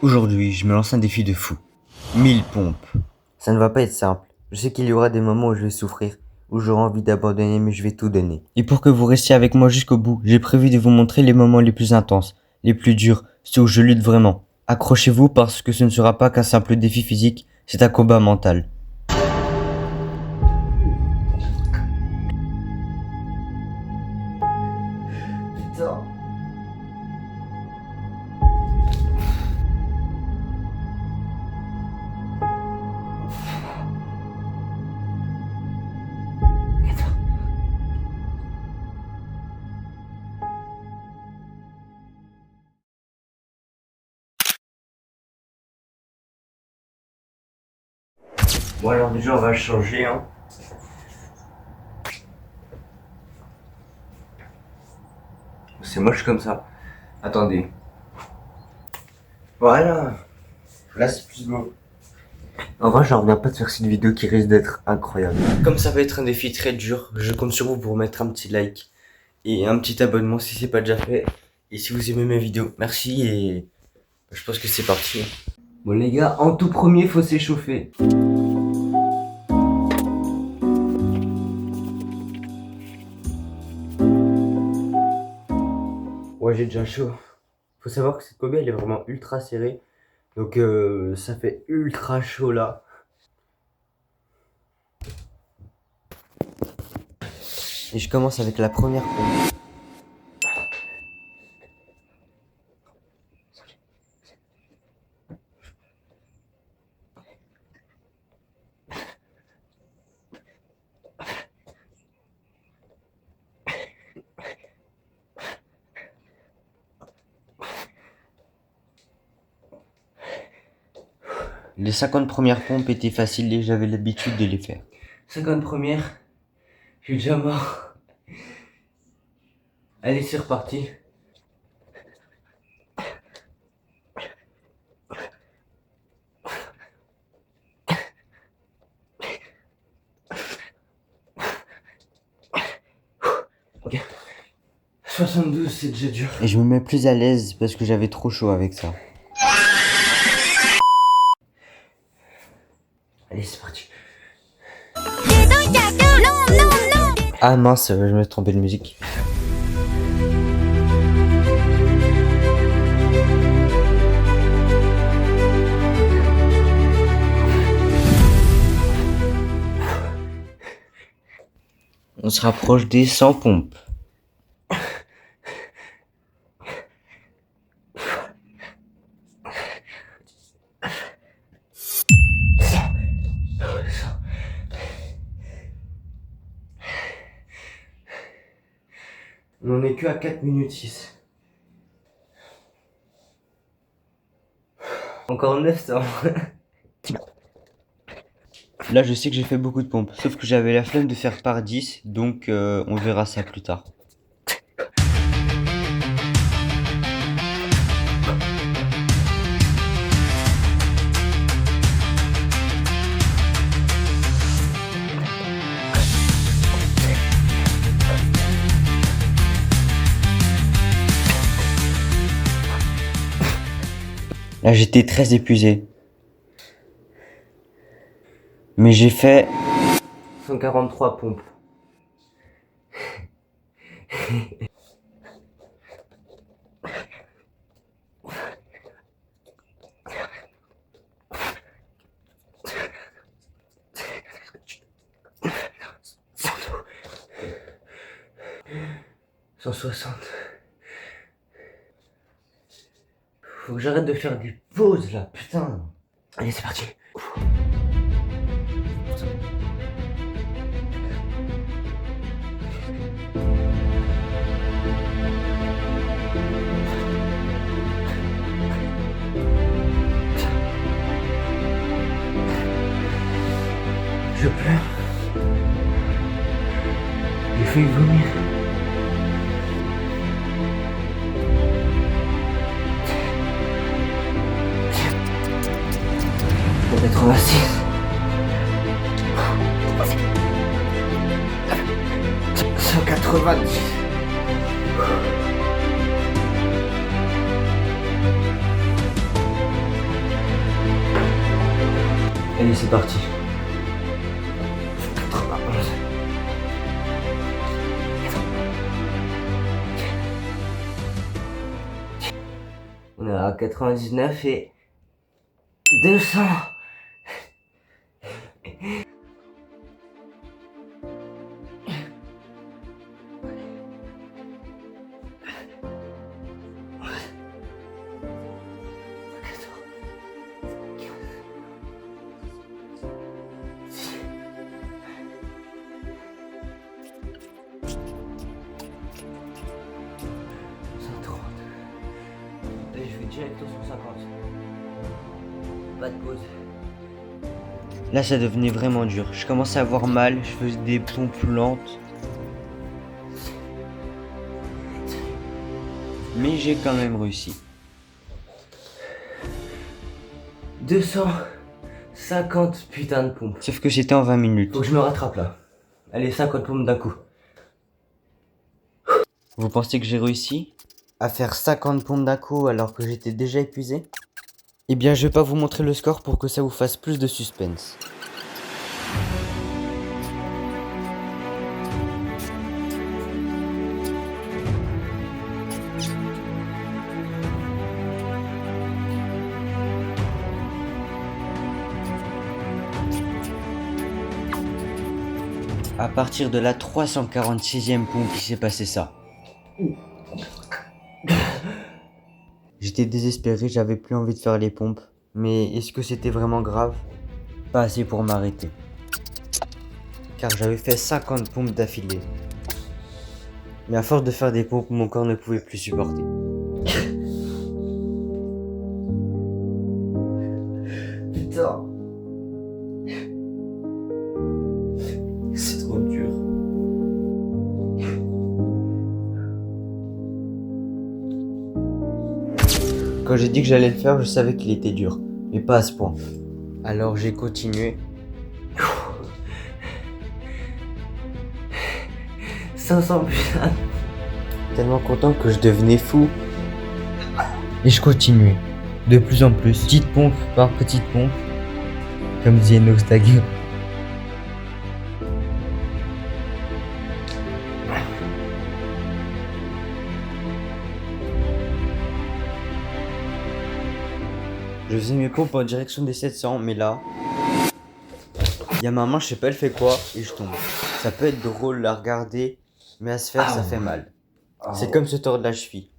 Aujourd'hui, je me lance un défi de fou. 1000 pompes. Ça ne va pas être simple. Je sais qu'il y aura des moments où je vais souffrir, où j'aurai envie d'abandonner, mais je vais tout donner. Et pour que vous restiez avec moi jusqu'au bout, j'ai prévu de vous montrer les moments les plus intenses, les plus durs, ceux où je lutte vraiment. Accrochez-vous parce que ce ne sera pas qu'un simple défi physique, c'est un combat mental. Putain. Bon alors déjà on va changer hein. C'est moche comme ça. Attendez. Voilà. Là c'est plus beau. En vrai, j'en reviens pas de faire cette vidéo qui risque d'être incroyable. Comme ça va être un défi très dur, je compte sur vous pour mettre un petit like et un petit abonnement si c'est pas déjà fait. Et si vous aimez mes vidéos, merci et je pense que c'est parti. Bon les gars, en tout premier faut s'échauffer. Ouais j'ai déjà chaud. Faut savoir que cette Kobe elle est vraiment ultra serrée. Donc ça fait ultra chaud là. Et je commence avec la première pompe. Les 50 premières pompes étaient faciles et j'avais l'habitude de les faire. 50 premières, je suis déjà mort. Allez, c'est reparti. Ok. 72, c'est déjà dur. Et je me mets plus à l'aise parce que j'avais trop chaud avec ça. Allez, c'est parti. Ah mince, je me suis trompé de musique. On se rapproche des 100 pompes. On n'en est que à 4 minutes 6. Encore 900. Là, je sais que j'ai fait beaucoup de pompes. Sauf que j'avais la flemme de faire par 10. Donc, on verra ça plus tard. Là, j'étais très épuisé. Mais j'ai fait 143 pompes. « 160. Faut que j'arrête de faire des pauses là, putain. Allez, c'est parti. Je pleure. J'ai failli vomir. Pour 86. 190. Allez, c'est parti. 91. On est à 99 et 200. Allez, je vais direct au 150. Pas de pause. Là, ça devenait vraiment dur. Je commençais à avoir mal, je faisais des pompes lentes. Mais j'ai quand même réussi. 250 putain de pompes. Sauf que c'était en 20 minutes. Faut que je me rattrape là. Allez, 50 pompes d'un coup. Vous pensez que j'ai réussi à faire 50 pompes d'un coup alors que j'étais déjà épuisé? Eh bien, je vais pas vous montrer le score pour que ça vous fasse plus de suspense. À partir de la 346e pompe, il s'est passé ça. J'étais désespéré, j'avais plus envie de faire les pompes. Mais est-ce que c'était vraiment grave? Pas assez pour m'arrêter. Car j'avais fait 50 pompes d'affilée. Mais à force de faire des pompes, mon corps ne pouvait plus supporter. Putain. C'est trop dur. Quand j'ai dit que j'allais le faire, je savais qu'il était dur. Mais pas à ce point. Alors j'ai continué. 500 putain. Tellement content que je devenais fou. Et je continuais. De plus en plus. Petite pompe par petite pompe. Comme disait Nostag. Je faisais mes pompes en direction des 700, mais là, il y a ma main, je sais pas elle fait quoi, et je tombe. Ça peut être drôle à regarder, mais à se faire, ça fait mal. C'est comme se tordre la cheville.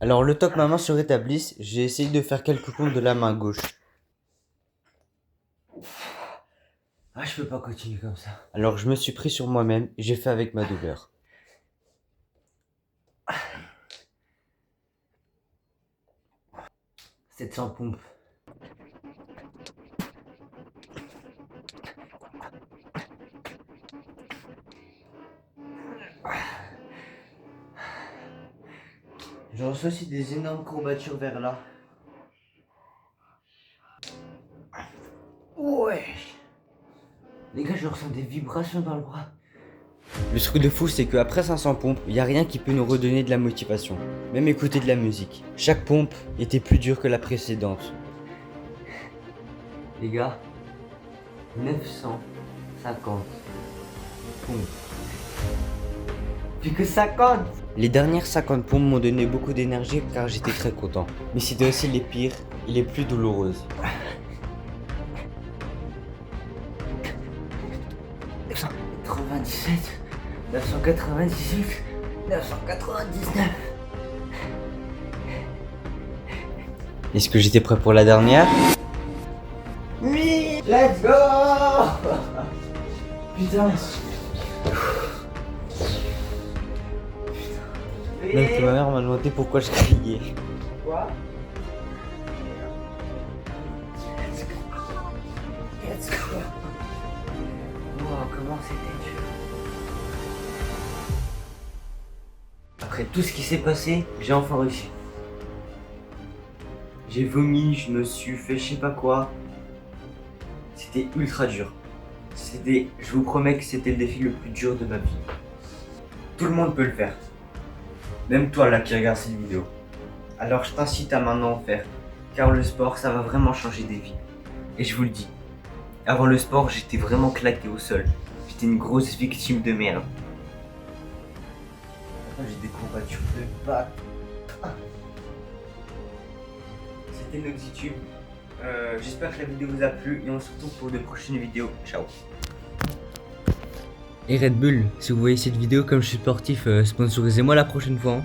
Alors le temps que ma main se rétablisse, j'ai essayé de faire quelques pompes de la main gauche. Ah, je peux pas continuer comme ça. Alors je me suis pris sur moi-même, et j'ai fait avec ma douleur. « 700 pompes. Je reçois aussi des énormes courbatures vers là. Ouais. Les gars, je ressens des vibrations dans le bras. Le truc de fou, c'est qu'après 500 pompes, il n'y a rien qui peut nous redonner de la motivation. Même écouter de la musique. Chaque pompe était plus dure que la précédente. Les gars, 950 pompes. Plus que 50. Les dernières 50 pompes m'ont donné beaucoup d'énergie car j'étais très content. Mais c'était aussi les pires et les plus douloureuses. 997, 998, 999. Est-ce que j'étais prêt pour la dernière? Oui, let's go. Putain. Même que ma mère m'a demandé pourquoi je criais. Quoi? Let's go. Wow, comment c'était dur. Après tout ce qui s'est passé, j'ai enfin réussi. J'ai vomi, je me suis fait je sais pas quoi. C'était ultra dur. Je vous promets que c'était le défi le plus dur de ma vie. Tout le monde peut le faire. Même toi là qui regarde cette vidéo. Alors je t'incite à maintenant en faire. Car le sport, ça va vraiment changer des vies. Et je vous le dis, Avant le sport, j'étais vraiment claqué au sol. J'étais une grosse victime de merde. J'ai des courbatures de bac. C'était Noxitube. J'espère que la vidéo vous a plu et on se retrouve pour de prochaines vidéos. Ciao. Et Red Bull, si vous voyez cette vidéo comme je suis sportif, sponsorisez-moi la prochaine fois. Hein.